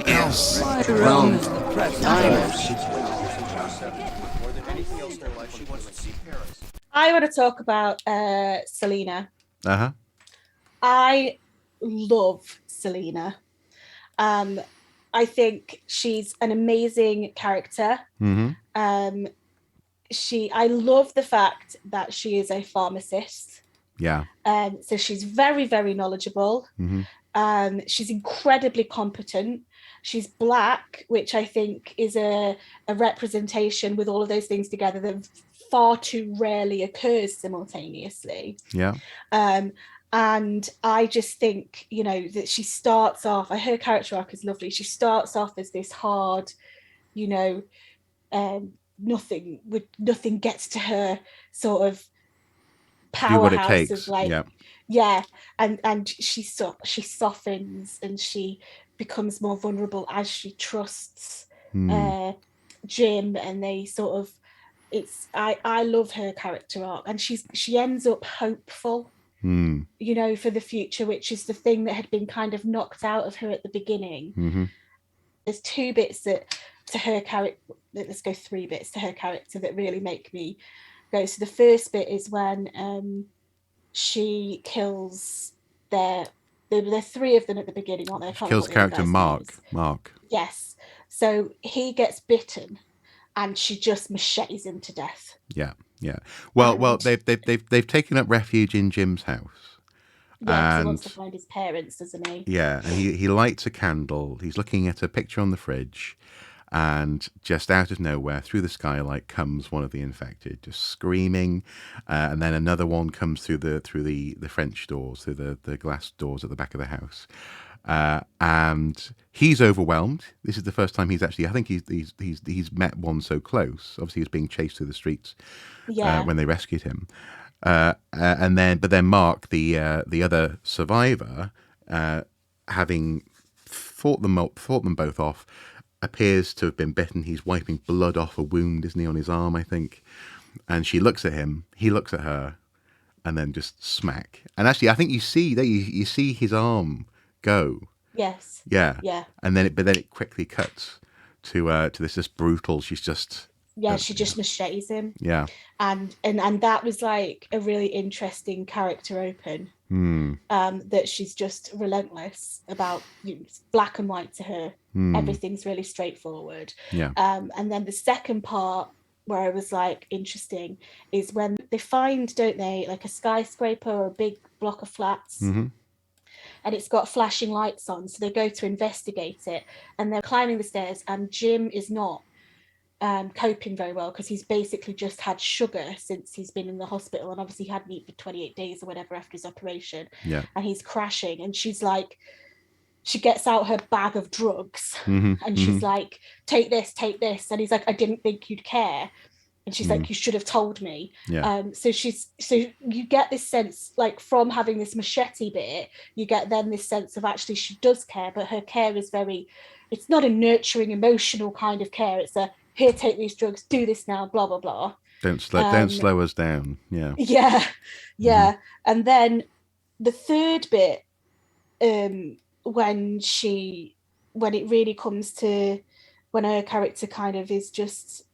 Yes. My realm is the More than anything else in her life, she wants to see Paris. I want to talk about Selena. Uh-huh. I love Selena. Um, I think she's an amazing character. Mm-hmm. Um, I love the fact that she is a pharmacist. Yeah. So she's very, very knowledgeable. Mm-hmm. She's incredibly competent. She's black, which I think is a representation with all of those things together that far too rarely occurs simultaneously. Yeah. And I just think, that she starts off, her character arc is lovely. She starts off as this hard, you know, nothing gets to her sort of Do what it powerhouse of takes. like, Yeah. yeah, and she softens and she becomes more vulnerable as she trusts Jim, and they sort of, I love her character arc, and she ends up hopeful, for the future, which is the thing that had been kind of knocked out of her at the beginning. Mm-hmm. There's two bits that to her character, let's go three bits to her character that really make me go. So the first bit is when she kills there are three of them at the beginning, aren't there? I She can't remember kills what the other character guy's name Mark. is. Mark. Yes. So he gets bitten and she just machetes him to death. Yeah. Yeah. Well, they've taken up refuge in Jim's house. Yeah, because he wants to find his parents, doesn't he? Yeah, and he lights a candle. He's looking at a picture on the fridge, and just out of nowhere, through the skylight, comes one of the infected, just screaming, and then another one comes through the French doors, through the glass doors at the back of the house. And he's overwhelmed. This is the first time he's actually, I think he's met one so close. Obviously, he was being chased through the streets when they rescued him. But then Mark, the other survivor, having fought them both off, appears to have been bitten. He's wiping blood off a wound, isn't he, on his arm, I think. And she looks at him. He looks at her, and then just smack. And actually, I think you see his arm go. Yes. Yeah. Yeah. And then it quickly cuts to this just brutal. She's just. Yeah, she just machetes him. Yeah. And that was like a really interesting character open. That she's just relentless about, it's black and white to her. Everything's really straightforward. Yeah. And then the second part where I was like, interesting, is when they find, don't they, like a skyscraper or a big block of flats. Mm-hmm. And it's got flashing lights on. So they go to investigate it, and they're climbing the stairs, and Jim is not coping very well because he's basically just had sugar since he's been in the hospital, and obviously he hadn't eaten for 28 days or whatever after his operation. Yeah. And he's crashing, and she's like, she gets out her bag of drugs, and she's like, take this, and he's like, I didn't think you'd care. And she's like, you should have told me. Yeah. So you get this sense, like, from having this machete bit, you get then this sense of actually she does care, but her care is it's not a nurturing, emotional kind of care. It's a, here, take these drugs, do this now, blah, blah, blah. Don't slow us down. Yeah. Yeah. Yeah. And then the third bit, when it really comes to when her character kind of is just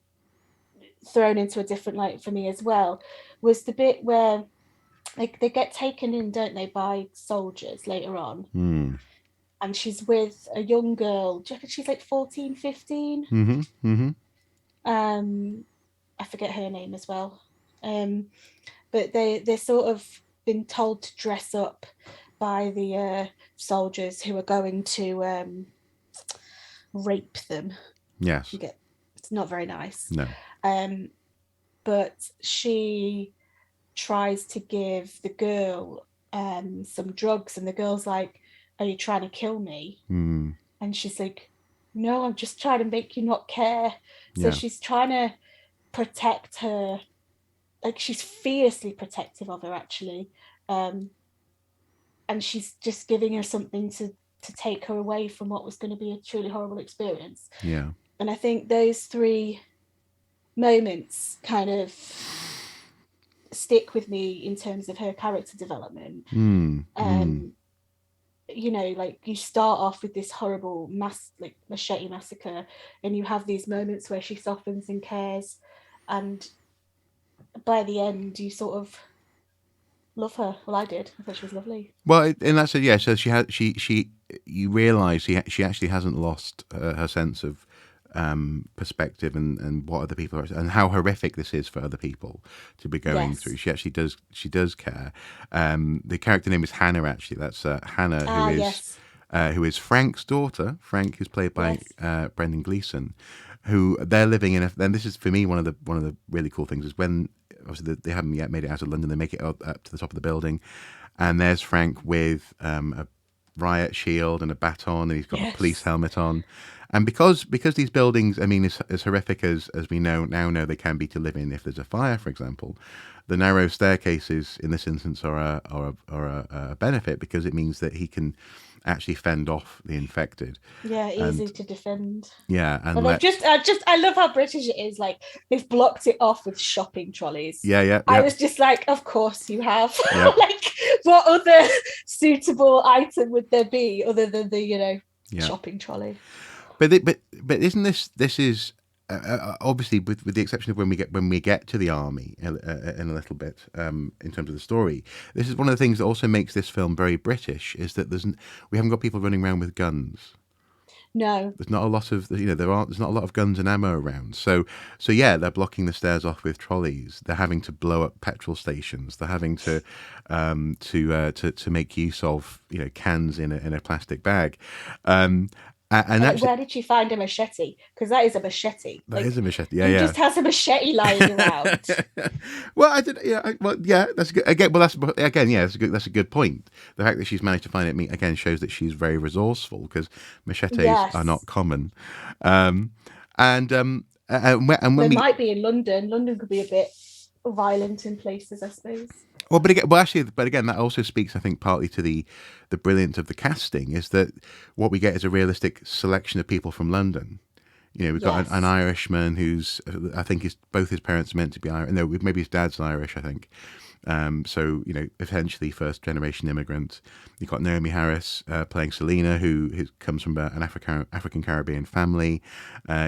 thrown into a different light for me as well, was the bit where like they get taken in, don't they, by soldiers later on. And she's with a young girl. Do you reckon she's like 14, 15? I forget her name as well. But they're sort of been told to dress up by the soldiers who are going to rape them. Yes. It's not very nice. No. But she tries to give the girl some drugs, and the girl's like, are you trying to kill me? And she's like, no, I'm just trying to make you not care. So she's trying to protect her, like she's fiercely protective of her actually, and she's just giving her something to take her away from what was going to be a truly horrible experience. Yeah. And I think those three moments kind of stick with me in terms of her character development. you know, like you start off with this horrible machete massacre, and you have these moments where she softens and cares, and by the end you sort of love her. Well, I did. I thought she was lovely. Well, and that's it. Yeah. So she. You realise she actually hasn't lost her sense of perspective and what other people are and how horrific this is for other people to be going through. Yes. She actually does. She does care. The character name is Hannah. Actually, that's Hannah, Yes. who is Frank's daughter. Frank is played by Yes. Brendan Gleeson, who they're living in. And this is for me one of the really cool things is when obviously they haven't yet made it out of London. They make it up to the top of the building, and there's Frank with a riot shield and a baton, and he's got a police Yes. helmet on. And because these buildings, I mean, as horrific as we know they can be to live in if there's a fire, for example, the narrow staircases in this instance are a benefit because it means that he can actually fend off the infected. Yeah, easy And to defend. yeah, and And I love how British it is. Like they've blocked it off with shopping trolleys. yeah. I was just like, of course you have. Yeah. Like, what other suitable item would there be other than the Yeah. shopping trolley? But isn't this is obviously with the exception of when we get to the army in a little bit in terms of the story, this is one of the things that also makes this film very British is that we haven't got people running around with guns. No. There's not a lot of there's not a lot of guns and ammo around. So yeah, they're blocking the stairs off with trolleys. They're having to blow up petrol stations. They're having to make use of cans in a plastic bag. And Like, where did she find a machete? Because that is a machete. That like, is a machete. Who just has a machete lying around? Well, I did. Yeah. Well, yeah. That's good. Again. Well, yeah. That's a good point. The fact that she's managed to find it again shows that she's very resourceful because machetes are not common. And when They might be in London. London could be a bit violent in places, I suppose. Well, but again, that also speaks, I think, partly to the brilliance of the casting. Is that what we get is a realistic selection of people from London. We've got an Irishman who's, I think, both his parents are meant to be Irish. No, maybe his dad's Irish, I think. So essentially first generation immigrant. You've got Naomi Harris playing Selena, who comes from an African Caribbean family.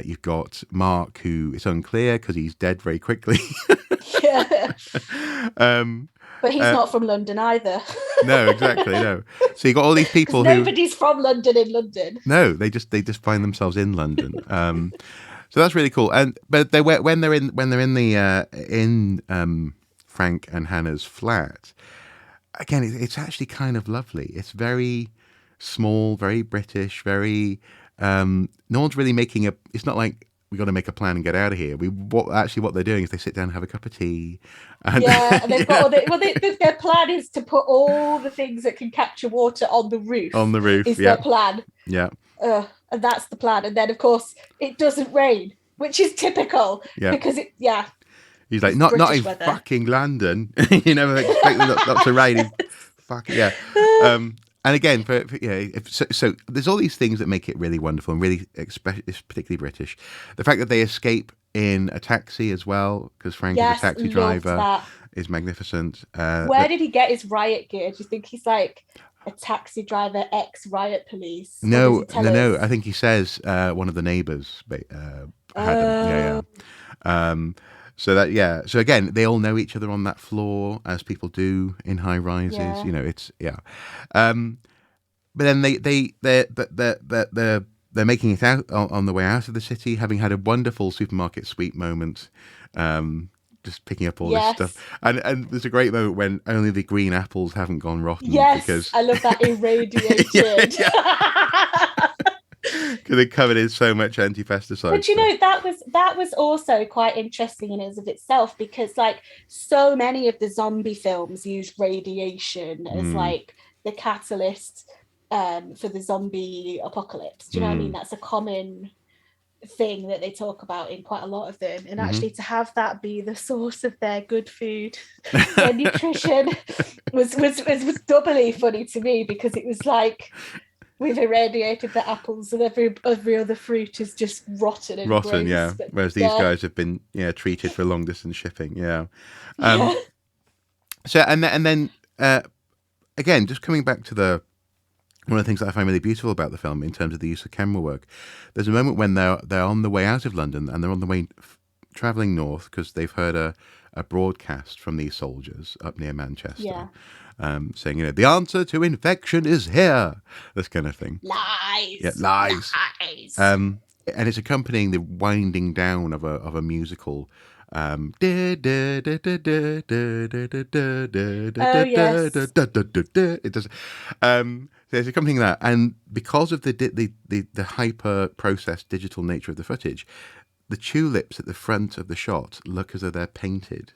You've got Mark, who it's unclear because he's dead very quickly. Yeah. But he's not from London either. No, exactly. No. So you got all these people who nobody's from London in London. No, they just find themselves in London. So that's really cool. But when they're in Frank and Hannah's flat, again, it's actually kind of lovely. It's very small, very British, very. No one's really making it's not like we got to make a plan and get out of here. What they're doing is they sit down and have a cup of tea. And, and they've got their plan is to put all the things that can capture water on the roof. On the roof, is their plan. Yeah. And that's the plan. And then, of course, it doesn't rain, which is typical. Yeah. Because he's like, not in weather. fucking London. You never expect not to rain. Fuck yeah. And again, so there's all these things that make it really wonderful and really, it's particularly British. The fact that they escape in a taxi as well, because Frank is a taxi driver, is magnificent. Where did he get his riot gear? Do you think he's like a taxi driver, ex-riot police? No. I think he says one of the neighbours had him. Yeah. So again, they all know each other on that floor, as people do in high rises. Yeah. But then they're making it out on the way out of the city, having had a wonderful supermarket sweep moment, just picking up all this stuff. And there's a great moment when only the green apples haven't gone rotten. Yes, because I love that irradiated. Because they're covered in so much anti-pesticide. But that was also quite interesting in and of itself, because like so many of the zombie films use radiation as like the catalyst for the zombie apocalypse. Do you know what I mean? That's a common thing that they talk about in quite a lot of them. And actually to have that be the source of their good food, their nutrition was doubly funny to me, because it was like, we've irradiated the apples and every other fruit is just rotten and gross. Yeah. Whereas these guys have been treated for long distance shipping. Yeah. So and then again, just coming back to the one of the things that I find really beautiful about the film in terms of the use of camera work. There's a moment when they're on the way out of London and they're on the way traveling north because they've heard a broadcast from these soldiers up near Manchester, Yeah. saying, the answer to infection is here, this kind of thing. Lies. Yeah, lies. Lies. And it's accompanying the winding down of a musical. Oh, yes. It does. There's accompanying that, and because of the hyper processed digital nature of the footage, the tulips at the front of the shot look as though they're painted.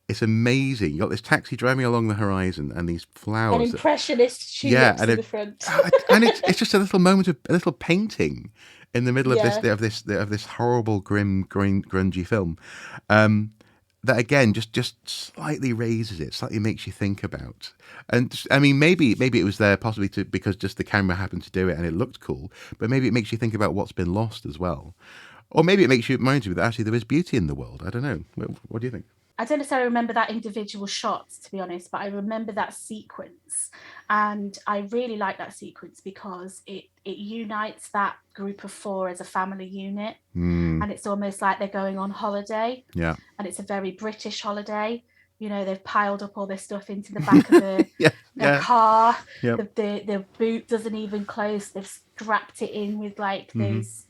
It's amazing. You got this taxi driving along the horizon, and these flowers. An impressionist tulips in the front. And it's just a little moment of a little painting in the middle of Yeah. this horrible, grim, grungy film. That again just slightly raises it, slightly makes you think about. And I mean, maybe it was there possibly because just the camera happened to do it and it looked cool, but maybe it makes you think about what's been lost as well. Or maybe it makes you remind you that actually there is beauty in the world. I don't know. What do you think? I don't necessarily remember that individual shot, to be honest, but I remember that sequence. And I really like that sequence because it unites that group of four as a family unit. And it's almost like they're going on holiday. Yeah. And it's a very British holiday. They've piled up all their stuff into the back of their car. Yep. The boot doesn't even close. They've strapped it in with those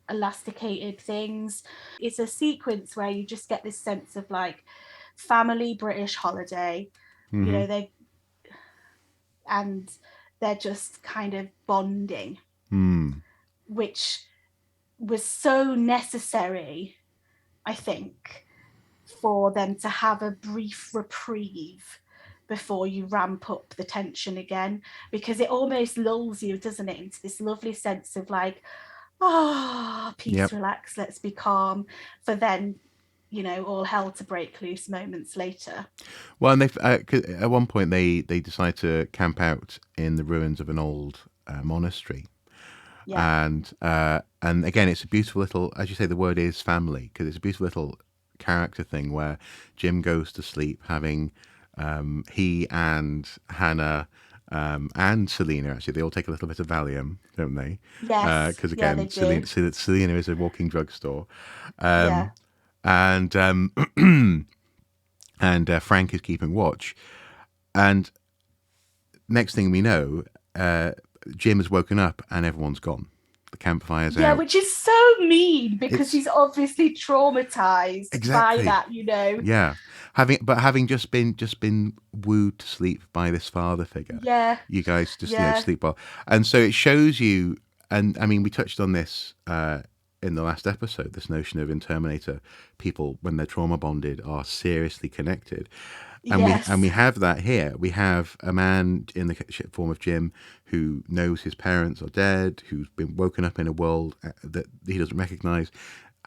elasticated things. It's a sequence where you just get this sense of family British holiday. They're just kind of bonding, which was so necessary, I think, for them to have a brief reprieve before you ramp up the tension again, because it almost lulls you, doesn't it, into this lovely sense of peace, relax, let's be calm, for then all hell to break loose moments later. Well, and at one point they decide to camp out in the ruins of an old monastery. And again, it's a beautiful little, as you say, the word is family, because it's a beautiful little character thing where Jim goes to sleep having he and Hannah and Selena, actually, they all take a little bit of Valium, don't they? Yes. Because again, Selena is a walking drugstore. And Frank is keeping watch. And next thing we know, Jim has woken up and everyone's gone. The campfire's out. Yeah, which is so mean because he's obviously traumatized by that, Yeah, having just been wooed to sleep by this father figure. Yeah, you guys just sleep well, and so it shows you. And I mean, we touched on this in the last episode. This notion of in Terminator, people when they're trauma bonded are seriously connected. And we have that here. We have a man in the form of Jim who knows his parents are dead, who's been woken up in a world that he doesn't recognize,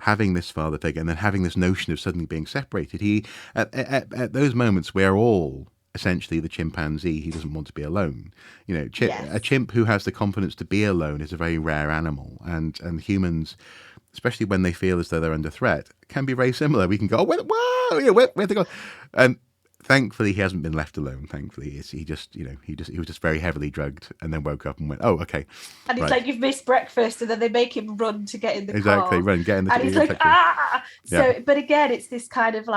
having this father figure, and then having this notion of suddenly being separated. He at those moments, we're all essentially the chimpanzee. He doesn't want to be alone. A chimp who has the confidence to be alone is a very rare animal, and humans, especially when they feel as though they're under threat, can be very similar. We can go, where have they gone? And thankfully, he hasn't been left alone. Thankfully, he was just very heavily drugged and then woke up and went, oh, okay. And it's like you've missed breakfast, and then they make him run to get in the car. Exactly, run, get in the car. And he's like, ah! So, but again, it's this kind of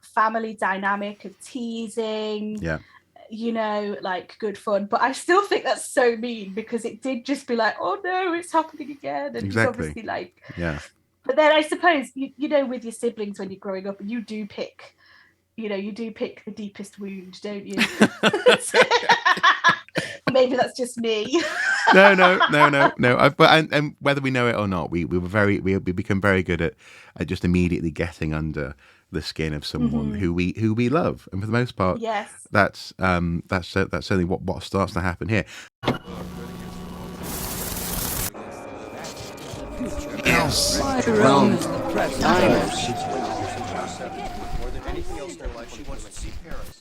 family dynamic of teasing. Yeah. Good fun. But I still think that's so mean because it did just be oh no, it's happening again. And exactly. He's obviously yeah. But then I suppose, with your siblings when you're growing up, you do pick the deepest wound, don't you? Maybe that's just me. No. But whether we know it or not, we become very good at just immediately getting under the skin of someone who we love, and for the most part, yes, that's certainly what starts to happen here. Yes. My realm is the present. More than anything else in her life, she wants to see Paris.